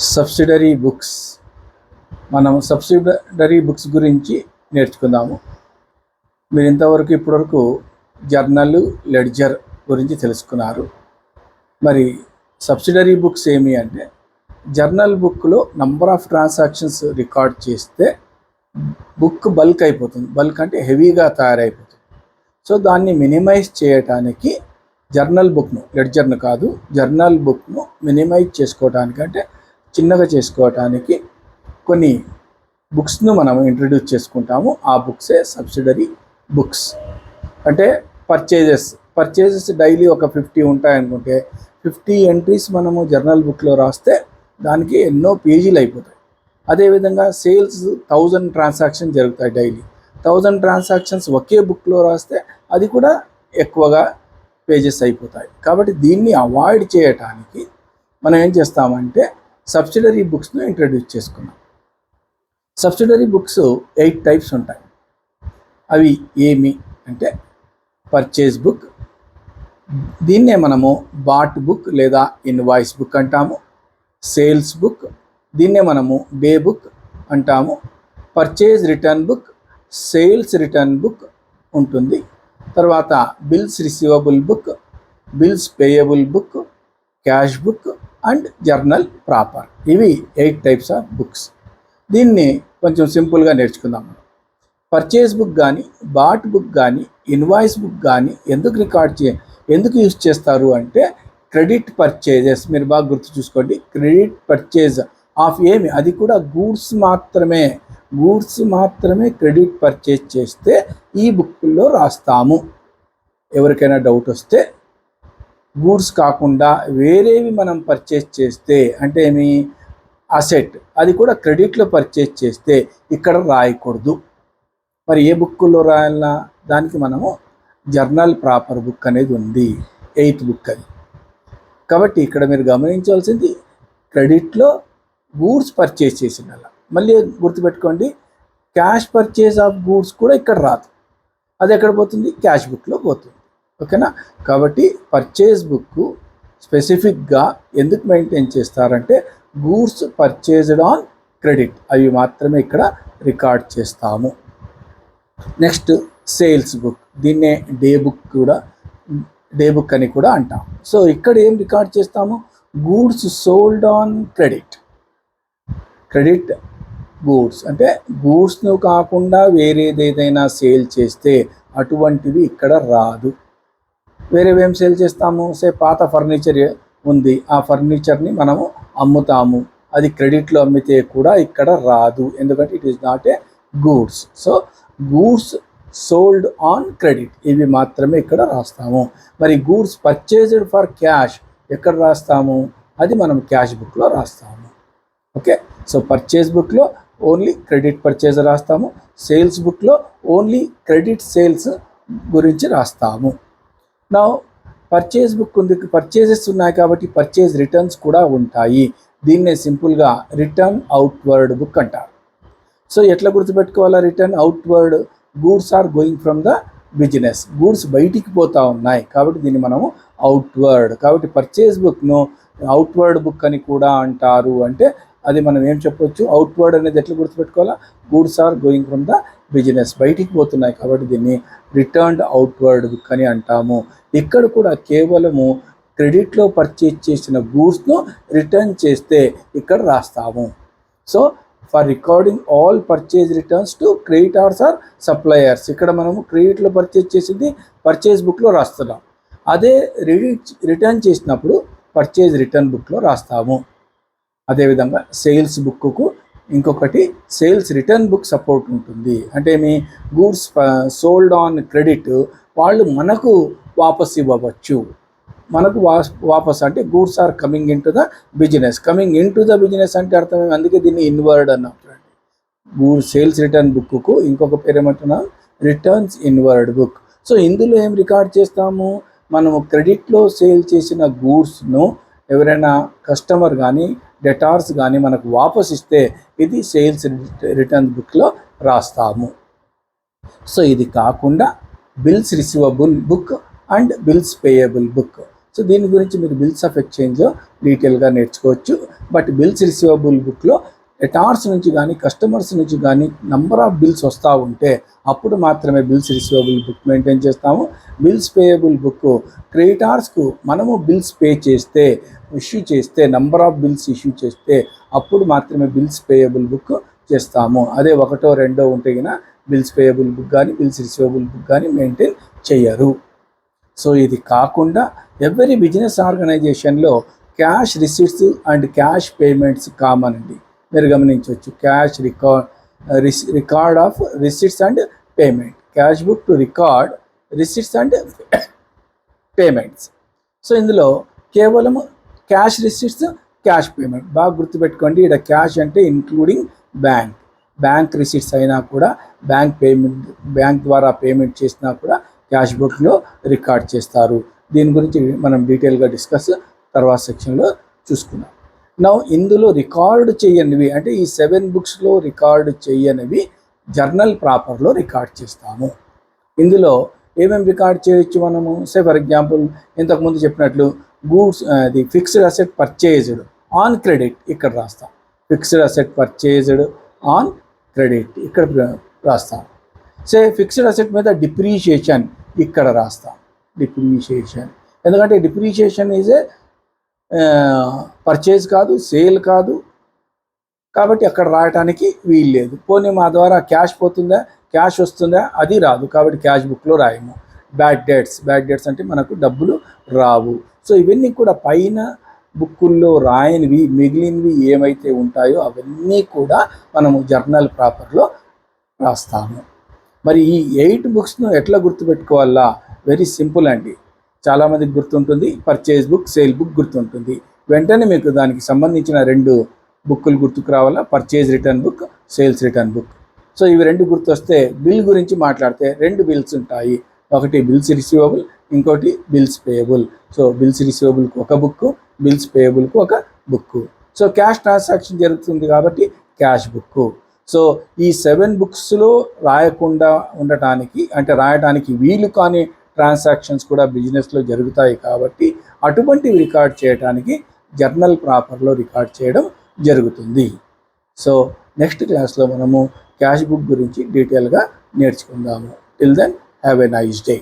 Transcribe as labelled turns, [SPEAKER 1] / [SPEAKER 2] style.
[SPEAKER 1] Subsidiary books. మనం subsidiary books గురించి నేర్చుకుందాము. మీరు ఇంతవరకు ఇప్పటివరకు జర్నల్, లెడ్జర్ గురించి తెలుసుకున్నారు. మరి సబ్సిడరీ బుక్స్ ఏమి అంటే, జర్నల్ బుక్లో నంబర్ ఆఫ్ ట్రాన్సాక్షన్స్ రికార్డ్ చేస్తే బుక్ బల్క్ అయిపోతుంది. బల్క్ అంటే హెవీగా తయారైపోతుంది. సో దాన్ని మినిమైజ్ చేయటానికి జర్నల్ బుక్ను, లెడ్జర్ను కాదు, జర్నల్ బుక్ను మినిమైజ్ చేసుకోవటానికి అంటే చిన్నగా చేసుకోవటానికి కొన్ని బుక్స్ను మనం ఇంట్రడ్యూస్ చేసుకుంటాము. ఆ బుక్సే సబ్సిడరీ బుక్స్. అంటే పర్చేజెస్ డైలీ ఒక 50 ఉంటాయనుకుంటే 50 ఎంట్రీస్ మనము జర్నల్ బుక్లో రాస్తే దానికి ఎన్నో పేజీలు అయిపోతాయి. అదేవిధంగా సేల్స్ 1000 ట్రాన్సాక్షన్ జరుగుతాయి డైలీ. 1000 ట్రాన్సాక్షన్స్ ఒకే బుక్లో రాస్తే అది కూడా ఎక్కువగా పేజెస్ అయిపోతాయి. కాబట్టి దీన్ని అవాయిడ్ చేయటానికి మనం ఏం చేస్తామంటే సబ్సిడరీ బుక్స్ను ఇంట్రడ్యూస్ చేసుకున్నాం. సబ్సిడరీ బుక్స్ 8 టైప్స్ ఉంటాయి. అవి ఏమి అంటే పర్చేజ్ బుక్, దీన్నే మనము బాట్ బుక్ లేదా ఇన్వాయిస్ బుక్ అంటాము. సేల్స్ బుక్, దీన్నే మనము డే బుక్ అంటాము. Purchase return book, sales return book ఉంటుంది. తర్వాత bills receivable book, bills payable book, cash book and journal proper. ఇవి 8 టైప్స్ ఆఫ్ బుక్స్. దీన్ని కొంచెం సింపుల్గా నేర్చుకుందాం. పర్చేజ్ బుక్ కానీ, బాట్ బుక్ కానీ, ఇన్వాయిస్ బుక్ కానీ ఎందుకు యూజ్ చేస్తారు అంటే క్రెడిట్ పర్చేజెస్. మీరు బాగా గుర్తు చూసుకోండి. క్రెడిట్ పర్చేజ్ ఆఫ్ ఏమి, అది కూడా గూడ్స్ మాత్రమే క్రెడిట్ పర్చేజ్ చేస్తే ఈ బుక్లో రాస్తాము. ఎవరికైనా డౌట్ వస్తే గూడ్స్ కాకుండా వేరేవి మనం పర్చేజ్ చేస్తే అంటే ఏమి, అసెట్, అది కూడా క్రెడిట్లో పర్చేజ్ చేస్తే ఇక్కడ రాయకూడదు. మరి ఏ బుక్లో రాయాలన్నా దానికి మనము జర్నల్ ప్రాపర్ బుక్ అనేది ఉంది, 8th బుక్ అది. కాబట్టి ఇక్కడ మీరు గమనించాల్సింది క్రెడిట్లో గూడ్స్ పర్చేజ్ చేసిన. మళ్ళీ గుర్తుపెట్టుకోండి, క్యాష్ పర్చేజ్ ఆఫ్ గూడ్స్ కూడా ఇక్కడ రాదు. అది ఎక్కడ పోతుంది? క్యాష్ బుక్లో పోతుంది. ఓకేనా? కాబట్టి పర్చేజ్ బుక్ స్పెసిఫిక్గా ఎందుకు మెయింటైన్ చేస్తారంటే గూడ్స్ పర్చేజ్డ్ ఆన్ క్రెడిట్, అవి మాత్రమే ఇక్కడ రికార్డ్ చేస్తాము. నెక్స్ట్ సేల్స్ బుక్, దీన్నే డే బుక్ అని కూడా అంటాం. సో ఇక్కడ ఏం రికార్డ్ చేస్తాము? Goods sold on credit goods అంటే గూడ్స్ను కాకుండా వేరేదేదైనా సేల్ చేస్తే అటువంటివి ఇక్కడ రాదు. వేరేవేం సేల్ చేస్తాము? పాత ఫర్నిచర్ ఉంది, ఆ ఫర్నిచర్ని మనము అమ్ముతాము, అది క్రెడిట్లో అమ్మితే కూడా ఇక్కడ రాదు, ఎందుకంటే it is not a goods. So goods sold on credit, ఇవి మాత్రమే ఇక్కడ రాస్తాము. మరి గూడ్స్ పర్చేజ్డ్ ఫర్ క్యాష్ ఎక్కడ రాస్తాము? అది మనం క్యాష్ బుక్లో రాస్తాము. ఓకే, సో పర్చేజ్ బుక్లో ఓన్లీ క్రెడిట్ పర్చేజ్ రాస్తాము. సేల్స్ బుక్లో ఓన్లీ క్రెడిట్ సేల్స్ గురించి రాస్తాము. నా పర్చేజ్ బుక్ ఉంది, పర్చేజెస్ ఉన్నాయి కాబట్టి పర్చేజ్ రిటర్న్స్ కూడా ఉంటాయి. దీన్నే సింపుల్గా రిటర్న్ అవుట్వర్డ్ బుక్ అంటారు. సో ఎట్లా గుర్తుపెట్టుకోవాలా? Return outward, goods are going from the business, goods బయటికి పోతూ ఉన్నాయి కాబట్టి దీన్ని మనము అవుట్వర్డ్. కాబట్టి పర్చేజ్ బుక్ను అవుట్వర్డ్ బుక్ అని కూడా అంటారు. అంటే అది మనం ఏం చెప్పొచ్చు? అవుట్వర్డ్ అనేది ఎట్లా గుర్తుపెట్టుకోవాలా? Goods are going from the business, బయటికి పోతున్నాయి కాబట్టి దీన్ని రిటర్న్డ్ అవుట్వర్డ్ బుక్ అని అంటాము. ఇక్కడ కూడా కేవలము క్రెడిట్లో పర్చేజ్ చేసిన గూడ్స్ను రిటర్న్ చేస్తే ఇక్కడ రాస్తాము. So for recording all purchase returns to creditors or suppliers, ఇక్కడ మనము క్రెడిట్లో పర్చేజ్ చేసింది పర్చేజ్ బుక్లో రాస్తున్నాం. అదే రిటర్న్ చేసినప్పుడు పర్చేజ్ రిటర్న్ బుక్లో రాస్తాము. అదేవిధంగా సేల్స్ బుక్కు ఇంకొకటి సేల్స్ రిటర్న్ బుక్ సపోర్ట్ ఉంటుంది. అంటే మీ గూడ్స్ సోల్డ్ ఆన్ క్రెడిట్ వాళ్ళు మనకు వాపస్ ఇవ్వవచ్చు. మనకు వాపస్ అంటే goods are coming in to the business అంటే అర్థం. అందుకే దీన్ని ఇన్వర్డ్ అన్నాం. గూడ్స్ సేల్స్ రిటర్న్ బుక్కు ఇంకొక పేరు ఏమంటున్నాం? Returns inward book. సో ఇందులో ఏం రికార్డ్ చేస్తాము? మనము క్రెడిట్లో సేల్ చేసిన గూడ్స్ను ఎవరైనా కస్టమర్ కానీ డెటార్స్ కానీ మనకు వాపస్ ఇస్తే ఇది సేల్స్ రిటర్న్ బుక్లో రాస్తాము. సో ఇది కాకుండా bills receivable book and bills payable book. So దీని గురించి మీరు బిల్స్ ఆఫ్ ఎక్స్చేంజ్ డీటెయిల్గా నేర్చుకోవచ్చు. బట్ బిల్స్ రిసీవబుల్ బుక్లో ఎటార్స్ నుంచి కానీ కస్టమర్స్ నుంచి కానీ నంబర్ ఆఫ్ బిల్స్ వస్తూ ఉంటే అప్పుడు మాత్రమే బిల్స్ రిసీవబుల్ బుక్ మెయింటైన్ చేస్తాము. బిల్స్ పేయబుల్ బుక్ క్రెడిటార్స్కు మనము బిల్స్ పే చేస్తే ఇష్యూ చేస్తే నంబర్ ఆఫ్ బిల్స్ ఇష్యూ చేస్తే అప్పుడు మాత్రమే బిల్స్ పేయబుల్ బుక్ చేస్తాము. అదే ఒకటో రెండో ఉంటే కనుక బిల్స్ పేయబుల్ బుక్ కానీ బిల్స్ రిసీవబుల్ బుక్ కానీ మెయింటైన్ చేయరు. సో ఇది కాకుండా ఎవరీ బిజినెస్ ఆర్గనైజేషన్లో cash receipts and cash payments common అండి. మీరు గమనించవచ్చు, cash record of receipts and payment, cash book to record receipts and payments. So ఇందులో కేవలం క్యాష్ రిసీట్స్, క్యాష్ పేమెంట్ బాగా గుర్తుపెట్టుకోండి. ఇక్కడ క్యాష్ అంటే ఇంక్లూడింగ్ బ్యాంక్ రిసీట్స్ అయినా కూడా బ్యాంక్ ద్వారా పేమెంట్ చేసినా కూడా క్యాష్ బుక్లో రికార్డ్ చేస్తారు. దీని గురించి మనం డీటెయిల్గా డిస్కస్ తర్వాత సెక్షన్లో చూసుకున్నాం. నౌ ఇందులో రికార్డు చేయనివి అంటే ఈ 7 బుక్స్లో రికార్డు చేయనివి జర్నల్ ప్రాపర్లో రికార్డ్ చేస్తాము. ఇందులో ఏమేమి రికార్డ్ చేయొచ్చు మనము? ఫర్ ఎగ్జాంపుల్ ఇంతకుముందు చెప్పినట్లు గూడ్స్ అది fixed asset purchased on credit ఇక్కడ రాస్తాం. Fixed asset purchased on credit ఇక్కడ రాస్తాం. ఫిక్స్డ్ అసెట్ మీద డిప్రిషియేషన్ ఇక్కడ రాస్తాం. డిప్రిషియేషన్ ఎందుకంటే డిప్రిషియేషన్ ఈజ్ ఏ పర్చేజ్ కాదు, సేల్ కాదు, కాబట్టి అక్కడ రాయటానికి వీలు లేదు. పోనీ మా ద్వారా క్యాష్ పోతుందా, క్యాష్ వస్తుందా, అది రాదు, కాబట్టి క్యాష్ బుక్లో రాయము. బ్యాడ్ డెట్స్ అంటే మనకు డబ్బులు రావు. సో ఇవన్నీ కూడా పైన బుక్కుల్లో రాయనివి మిగిలినవి ఏమైతే ఉంటాయో అవన్నీ కూడా మనము జర్నల్ ప్రాపర్లో రాస్తాము. మరి ఈ 8 బుక్స్ను ఎట్లా గుర్తుపెట్టుకోవాలా? వెరీ సింపుల్ అండి. చాలామందికి గుర్తుంటుంది, పర్చేజ్ బుక్, సేల్ బుక్ గుర్తుంటుంది. వెంటనే మీకు దానికి సంబంధించిన 2 బుక్కులు గుర్తుకు రావాలా, purchase return book, sales return book. So ఇవి 2 గుర్తొస్తే బిల్ గురించి మాట్లాడితే 2 బిల్స్ ఉంటాయి. ఒకటి బిల్స్ రిసీవబుల్, ఇంకోటి బిల్స్ పేయబుల్. సో బిల్స్ రిసీవబుల్కి ఒక బుక్, బిల్స్ పేయబుల్కి ఒక బుక్. సో క్యాష్ ట్రాన్సాక్షన్ జరుగుతుంది కాబట్టి క్యాష్ బుక్. సో ఈ 7 బుక్స్లో రాయకుండా ఉండటానికి అంటే రాయడానికి వీలు కాని ట్రాన్సాక్షన్స్ కూడా బిజినెస్లో జరుగుతాయి కాబట్టి అటువంటివి రికార్డ్ చేయడానికి జర్నల్ ప్రాపర్లో రికార్డ్ చేయడం జరుగుతుంది. సో నెక్స్ట్ క్లాస్లో మనము క్యాష్ బుక్ గురించి డీటెయిల్గా నేర్చుకుందాము. Till then have a nice day.